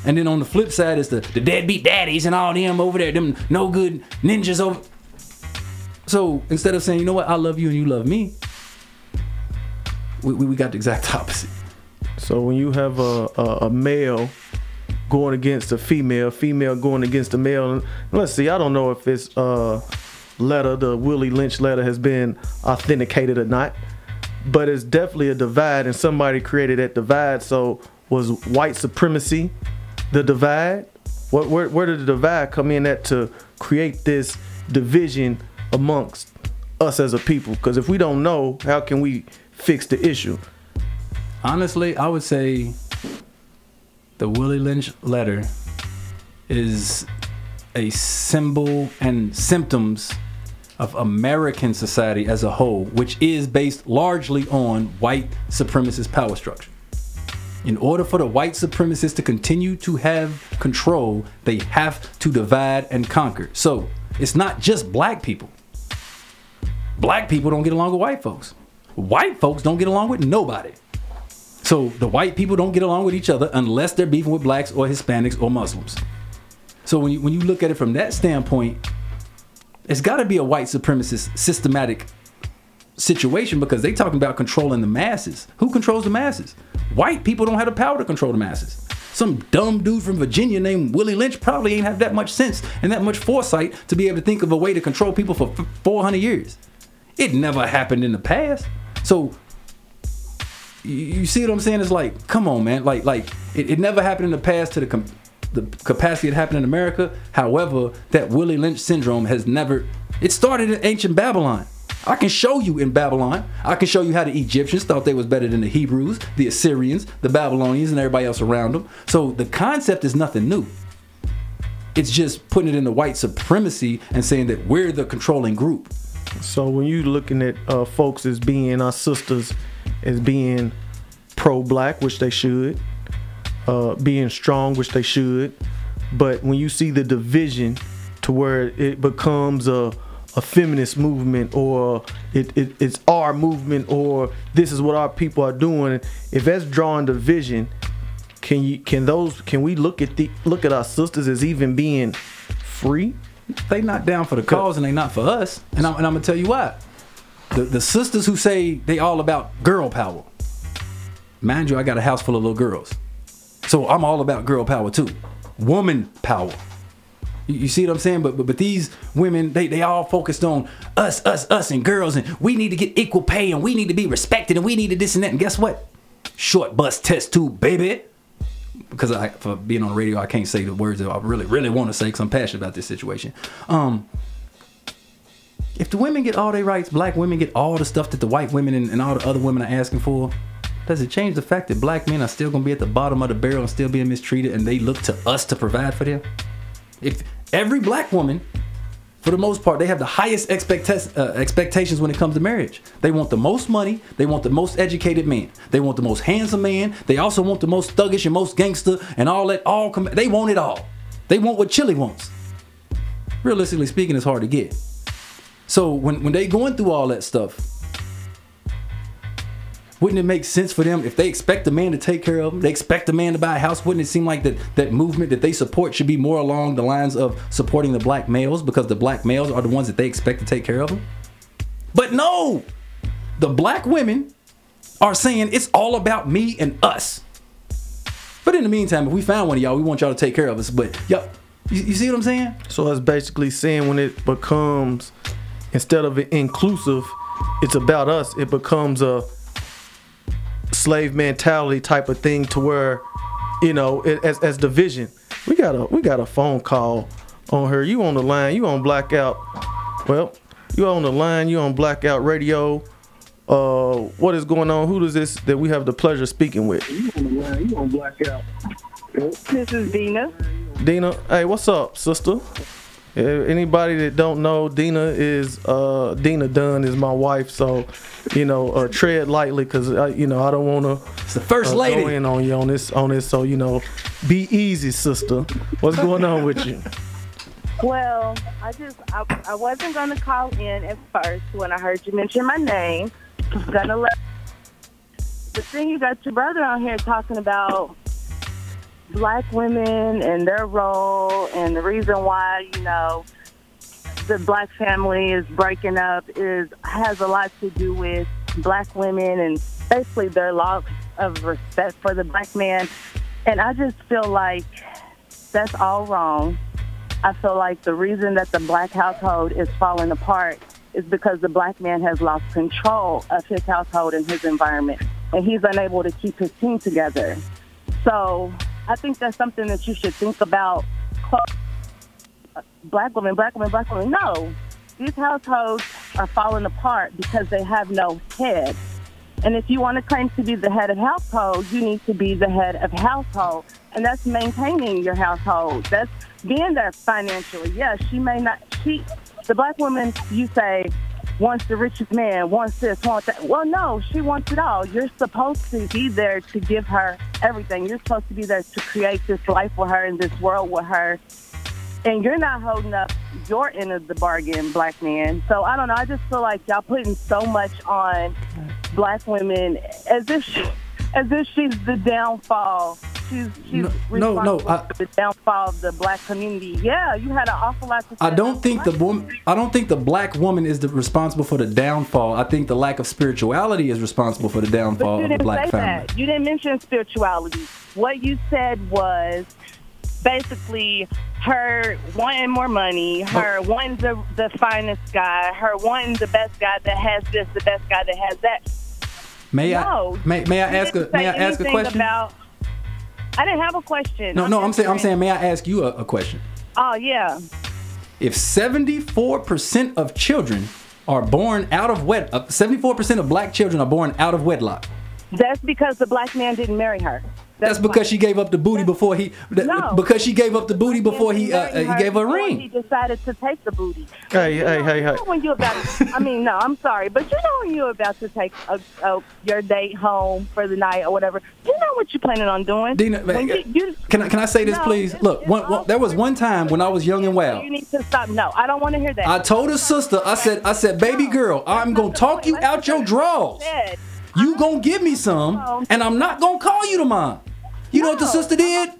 And then on the flip side is the deadbeat daddies and all them over there, them no good ninjas over. So instead of saying, you know what, I love you and you love me, we got the exact opposite. So when you have a male going against a female going against a male, let's see, I don't know if this letter, the Willie Lynch letter, has been authenticated or not, but it's definitely a divide, and somebody created that divide. So was white supremacy the divide? Where did the divide come in at to create this division amongst us as a people? Because if we don't know, how can we fix the issue? Honestly, I would say the Willie Lynch letter is a symbol and symptoms of American society as a whole, which is based largely on white supremacist power structure. In order for the white supremacists to continue to have control, they have to divide and conquer. So it's not just black people. Black people don't get along with white folks. White folks don't get along with nobody. So the white people don't get along with each other unless they're beefing with blacks or Hispanics or Muslims. So when you look at it from that standpoint, it's got to be a white supremacist systematic situation, because they talking about controlling the masses. Who controls the masses? White people don't have the power to control the masses. Some dumb dude from Virginia named Willie Lynch probably ain't have that much sense and that much foresight to be able to think of a way to control people for 400 years. It never happened in the past. So you see what I'm saying? It's like, come on, man. It never happened in the past to the capacity it happened in America. However, that Willie Lynch syndrome has never, it started in ancient Babylon. I can show you in Babylon. I can show you how the Egyptians thought they was better than the Hebrews, the Assyrians, the Babylonians, and everybody else around them. So the concept is nothing new. It's just putting it in the white supremacy and saying that we're the controlling group. So when you looking at folks as being our sisters, as being pro-black, which they should, being strong, which they should, but when you see the division to where it becomes a feminist movement, or it's our movement, or this is what our people are doing, if that's drawing division, can we look at our sisters as even being free? They not down for the cause, and they not for us. And I'm gonna tell you why. The sisters who say they all about girl power. Mind you, I got a house full of little girls, so I'm all about girl power too, woman power. You see what I'm saying? But these women, they all focused on us, and girls, and we need to get equal pay, and we need to be respected, and we need to this and that. And guess what? Short bus test tube, baby. Because for being on the radio, I can't say the words that I really want to say, because I'm passionate about this situation. If the women get all their rights, black women get all the stuff that the white women and all the other women are asking for, does it change the fact that black men are still going to be at the bottom of the barrel and still being mistreated, and they look to us to provide for them? If every black woman, for the most part, they have the highest expectations when it comes to marriage. They want the most money. They want the most educated man. They want the most handsome man. They also want the most thuggish and most gangster and all that. They want it all. They want what Chili wants. Realistically speaking, it's hard to get. So when they going through all that stuff, wouldn't it make sense for them if they expect a man to take care of them, they expect a man to buy a house? Wouldn't it seem like that movement that they support should be more along the lines of supporting the black males, because the black males are the ones that they expect to take care of them? But no, the black women are saying it's all about me and us. But in the meantime, if we found one of y'all, we want y'all to take care of us. But y'all, you see what I'm saying? So it's basically saying when it becomes, instead of inclusive, it's about us, it becomes a slave mentality type of thing, to where, you know, as division. We got a phone call on her. You on the line? You on Blackout? Well, you on the line? You on Blackout Radio? What is going on? Who is this that we have the pleasure of speaking with? You on the line? You on Blackout? This is Dina. Dina, hey, what's up, sister? Anybody that don't know, Dina Dunn is my wife, so you know, tread lightly, because you know, I don't want to. It's the first lady. Go in on you on this. So you know, be easy, sister. What's going on with you? Well, I wasn't gonna call in at first when I heard you mention my name. But then you got your brother on here talking about black women and their role, and the reason why, you know, the black family is breaking up has a lot to do with black women and basically their loss of respect for the black man. And I just feel like that's all wrong. I feel like the reason that the black household is falling apart is because the black man has lost control of his household and his environment, and he's unable to keep his team together. So I think that's something that you should think about. Black women. No, these households are falling apart because they have no head. And if you want to claim to be the head of household, you need to be the head of household. And that's maintaining your household. That's being there financially. Yeah, the black woman, you say, wants the richest man, wants this, wants that. Well, no, she wants it all. You're supposed to be there to give her everything. You're supposed to be there to create this life with her and this world with her. And you're not holding up your end of the bargain, black man. So, I don't know. I just feel like y'all putting so much on black women as if she's the downfall. She's responsible for the downfall of the black community. Yeah, you had an awful lot to say. I don't think the black woman is responsible for the downfall. I think the lack of spirituality is responsible for the downfall of the black family. You didn't mention spirituality. What you said was basically her wanting more money, her wanting the finest guy, her wanting the best guy that has this, the best guy that has that. May I ask a question? I didn't have a question. No, I'm saying, may I ask you a question? Oh, yeah. If 74% of children are born out of 74% of black children are born out of wedlock. That's because the black man didn't marry her. That's because she gave up the booty before he. Because she gave up the booty before he gave her a ring. He decided to take the booty. Hey. You know when you're about to, I'm sorry, but you know when you're about to take your date home for the night or whatever. You know what you're planning on doing. Dina, can I say this, please? Look, there was one time when I was young and wild. You need to stop. No, I don't want to hear that. I told her sister, I said, baby girl, I'm gonna talk you out your drawers. You gonna give me some, and I'm not gonna call you tomorrow. You know what the sister did?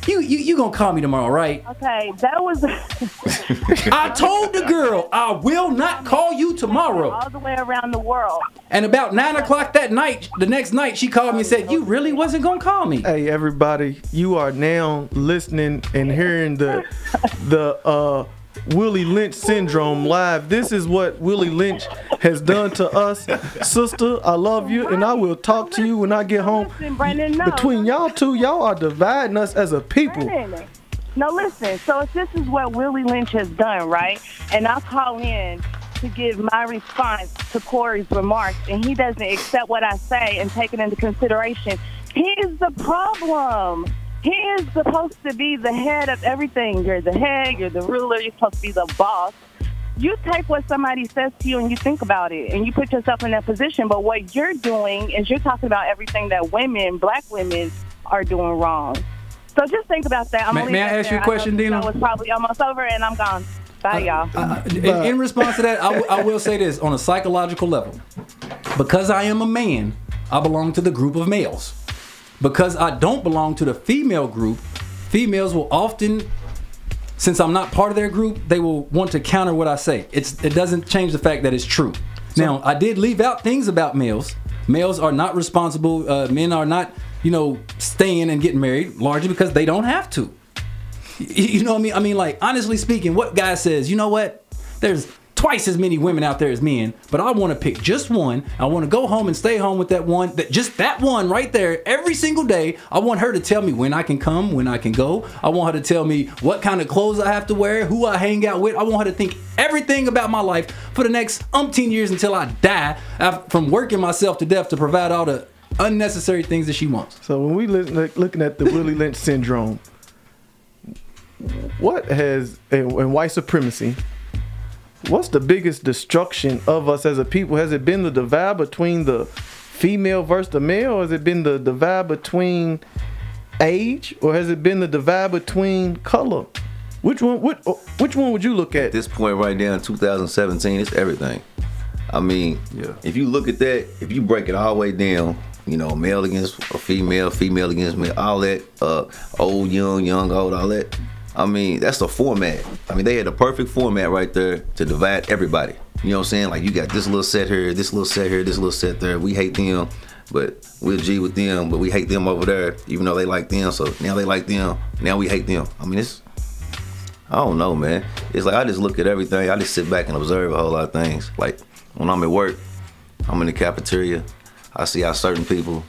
You gonna call me tomorrow, right? Okay, that was. I told the girl I will not call you tomorrow. All the way around the world. And about 9 o'clock that night, the next night, she called me and said, "You really wasn't gonna call me." Hey, everybody, you are now listening and hearing the Willie Lynch syndrome live. This is what Willie Lynch has done to us. Sister, I love you, and I will talk to you when I get home. Listen, Brandon, no. Between y'all two, y'all are dividing us as a people. Brandon, no, listen. So if this is what Willie Lynch has done, right, and I call in to give my response to Corey's remarks, and he doesn't accept what I say and take it into consideration, he's the problem. He is supposed to be the head of everything. You're the head, you're the ruler, you're supposed to be the boss. You take what somebody says to you and you think about it, and you put yourself in that position. But what you're doing is you're talking about everything that black women, are doing wrong. So just think about that. May I ask you a question, Dina? I was probably almost over, and I'm gone. Bye, y'all. In response to that, I will say this on a psychological level. Because I am a man, I belong to the group of males. Because I don't belong to the female group, females will often, since I'm not part of their group, they will want to counter what I say. It doesn't change the fact that it's true. Now, I did leave out things about males. Males are not responsible. Men are not, staying and getting married, largely because they don't have to. You know what I mean? I mean, like, honestly speaking, what guy says, you know what? There's twice as many women out there as men, but I want to pick just one. I want to go home and stay home with that one, just that one right there every single day. I want her to tell me when I can come, when I can go. I want her to tell me what kind of clothes I have to wear, who I hang out with. I want her to think everything about my life for the next umpteen years until I die from working myself to death to provide all the unnecessary things that she wants. So when we looking at the Willie Lynch syndrome, what has, and white supremacy, what's the biggest destruction of us as a people? Has it been the divide between the female versus the male? Or has it been the divide between age? Or has it been the divide between color? Which one would you look at? At this point right now in 2017, it's everything. I mean, if you look at that, if you break it all the way down, male against a female, female against male, all that, old, young, old, all that. I mean, that's the format. I mean, they had the perfect format right there to divide everybody. You know what I'm saying? Like, you got this little set here, this little set here, this little set there. We hate them, but we'll G with them, but we hate them over there, even though they like them. So now they like them, now we hate them. I mean, I don't know, man. It's like I just look at everything. I just sit back and observe a whole lot of things. Like, when I'm at work, I'm in the cafeteria, I see how certain people,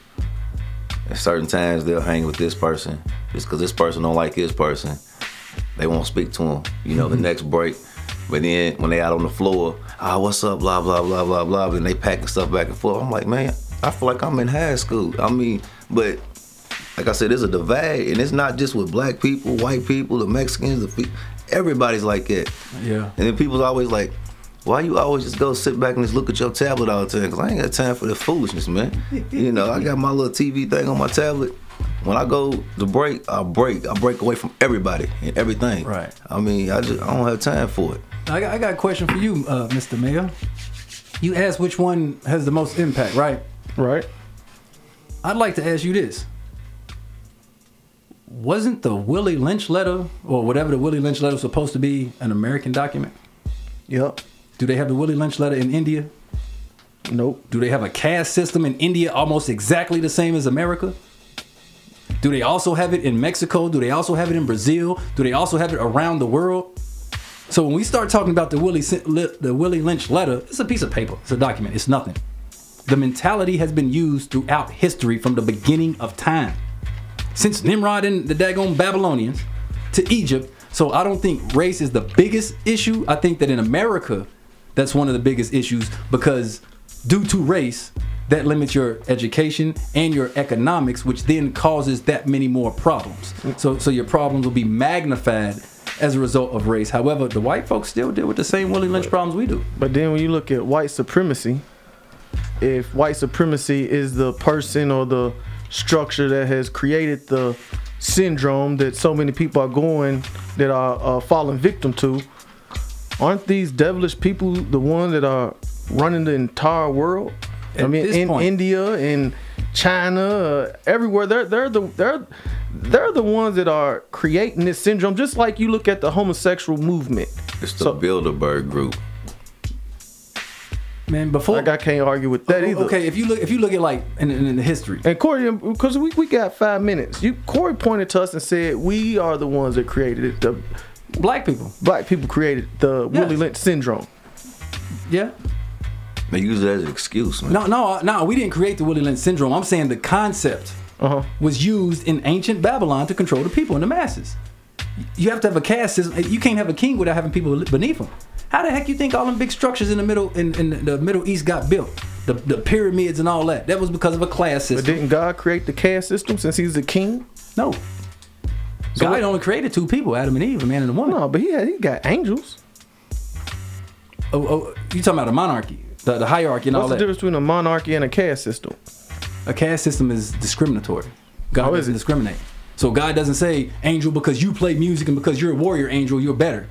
at certain times, they'll hang with this person just because this person don't like his person. They won't speak to him, the next break. But then when they out on the floor, what's up, blah, blah, blah, blah, blah, and they packing stuff back and forth. I'm like, man, I feel like I'm in high school. I mean, but like I said, there's a divide, and it's not just with black people, white people, the Mexicans, everybody's like that. Yeah. And then people's always like, why you always just go sit back and just look at your tablet all the time? Because I ain't got time for the foolishness, man. You know, I got my little TV thing on my tablet. When I go to break, I break away from everybody and everything. Right. I mean, I don't have time for it. I got a question for you, Mr. Mayor. You asked which one has the most impact, right? Right. I'd like to ask you this. Wasn't the Willie Lynch letter, or whatever the Willie Lynch letter was supposed to be, an American document? Yep. Do they have the Willie Lynch letter in India? Nope. Do they have a caste system in India almost exactly the same as America? Do they also have it in Mexico? Do they also have it in Brazil? Do they also have it around the world? So when we start talking about the Willie Lynch letter, it's a piece of paper. It's a document. It's nothing. The mentality has been used throughout history from the beginning of time. Since Nimrod and the daggone Babylonians to Egypt. So I don't think race is the biggest issue. I think that in America, that's one of the biggest issues, because due to race, that limits your education and your economics, which then causes that many more problems. So your problems will be magnified as a result of race. However, the white folks still deal with the same Willie Lynch problems we do. But then when you look at white supremacy, if white supremacy is the person or the structure that has created the syndrome that so many people are falling victim to, aren't these devilish people the ones that are running the entire world? I mean, in India, in China, everywhere, they're the ones that are creating this syndrome. Just like you look at the homosexual movement. It's the Bilderberg group. Man, before I can't argue with that either. Okay, if you look at like in the history, and Corey, because we got 5 minutes, Corey pointed to us and said we are the ones that created it. The black people created the Willie Lynch syndrome. Yeah. They use it as an excuse, man. No, we didn't create the Willie Lynch syndrome. I'm saying the concept was used in ancient Babylon to control the people and the masses. You have to have a caste system. You can't have a king without having people beneath him. How the heck you think all them big structures in the Middle East got built? The pyramids and all that. That was because of a class system. But didn't God create the caste system since he's the king? No. So God only created 2 people, Adam and Eve, a man and a woman. No, but he got angels. Oh, you talking about a monarchy, the hierarchy and all that. What's the difference between a monarchy and a caste system? A caste system is discriminatory. God doesn't discriminate. So God doesn't say, angel, because you play music and because you're a warrior angel, you're better.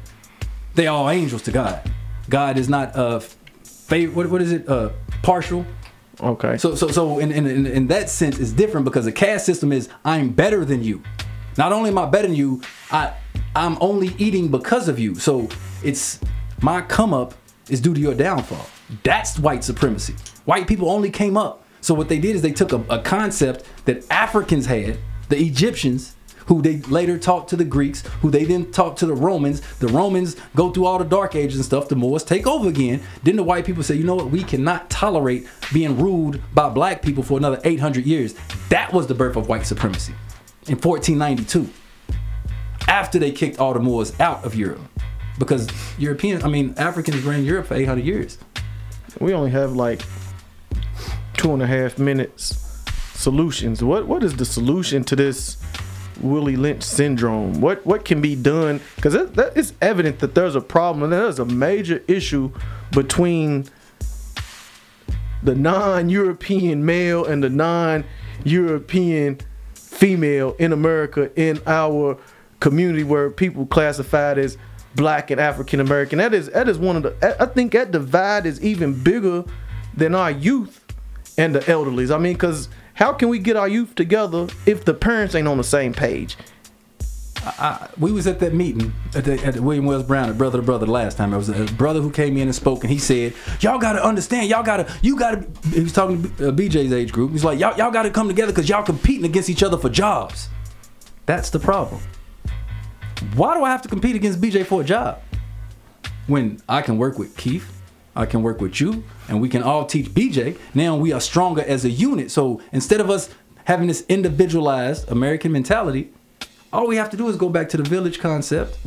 They all angels to God. God is not what is it? Partial. Okay. So in that sense, it's different, because the caste system is I'm better than you. Not only am I better than you, I'm only eating because of you. So it's my come up is due to your downfall. That's white supremacy. White people only came up. So what they did is they took a concept that Africans had, the Egyptians, who they later taught to the Greeks, who they then taught to the Romans. The Romans go through all the dark ages and stuff. The Moors take over again. Then the white people say, you know what? We cannot tolerate being ruled by black people for another 800 years. That was the birth of white supremacy in 1492. After they kicked all the Moors out of Europe. Because Africans ran Europe for 800 years. We only have like 2.5 minutes solutions. What is the solution to this Willie Lynch syndrome? What can be done? Because it's evident that there's a problem, and there's a major issue between the non-European male and the non-European female in America, in our community, where people classified as Black and African American. That is one of the. I think that divide is even bigger than our youth and the elderlies. I mean, because how can we get our youth together if the parents ain't on the same page? We was at that meeting at the William Wells Brown at Brother to Brother last time. There was a brother who came in and spoke, and he said, y'all got to understand, you got to, he was talking to BJ's age group. He's like, y'all got to come together because y'all competing against each other for jobs. That's the problem. Why do I have to compete against BJ for a job when I can work with Keith, I can work with you, and we can all teach BJ? Now we are stronger as a unit. So instead of us having this individualized American mentality, all we have to do is go back to the village concept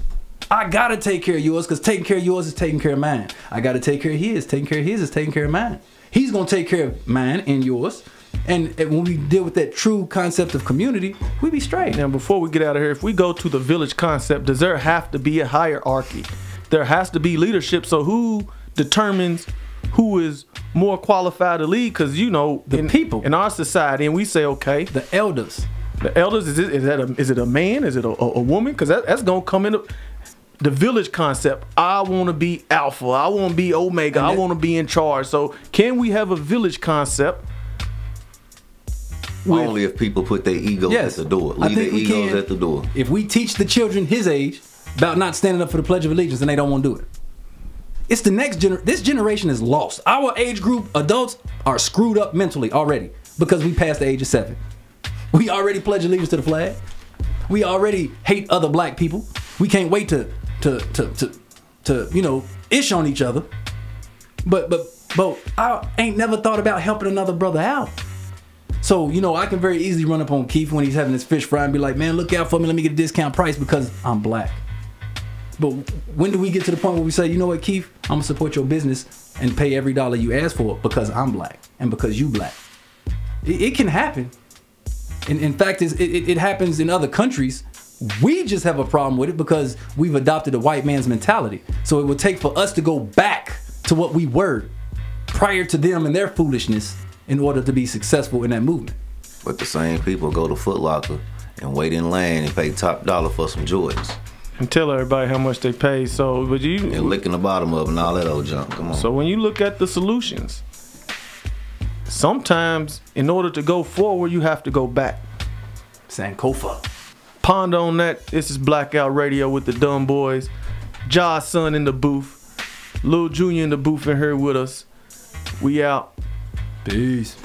I gotta take care of yours because taking care of yours is taking care of mine. I gotta take care of his. Taking care of his is taking care of mine. He's gonna take care of mine and yours. And when we deal with that true concept of community, we be straight. Now, before we get out of here, if we go to the village concept, does there have to be a hierarchy? There has to be leadership. So who determines who is more qualified to lead? Because, you know, The people. in our society, and we say, okay, The elders. the elders, is it a man? Is it a woman? Because that's going to come into the village concept. I want to be alpha. I want to be omega. I want to be in charge. So can we have a village concept? Only if people put their egos at the door. Leave their egos at the door. If we teach the children his age about not standing up for the Pledge of Allegiance and they don't want to do it. It's the next this generation is lost. Our age group, adults, are screwed up mentally already because we passed the age of 7. We already pledge allegiance to the flag. We already hate other black people. We can't wait to you know, ish on each other. But I ain't never thought about helping another brother out. So, you know, I can very easily run up on Keith when he's having his fish fry and be like, man, look out for me. Let me get a discount price because I'm black. But when do we get to the point where we say, you know what, Keith, I'm going to support your business and pay every dollar you ask for because I'm black and because you black? It can happen. In fact, it happens in other countries. We just have a problem with it because we've adopted a white man's mentality. So it would take for us to go back to what we were prior to them and their foolishness in order to be successful in that movement. But the same people go to Foot Locker and wait in line and pay top dollar for some Jordans. And tell everybody how much they pay. So, but you And licking the bottom of them and all that old junk. Come on. So when you look at the solutions, sometimes in order to go forward, you have to go back. Sankofa. Ponder on that. This is Blackout Radio with the Dumb Boys. Ja's son in the booth. Lil Junior in the booth in here with us. We out. Peace.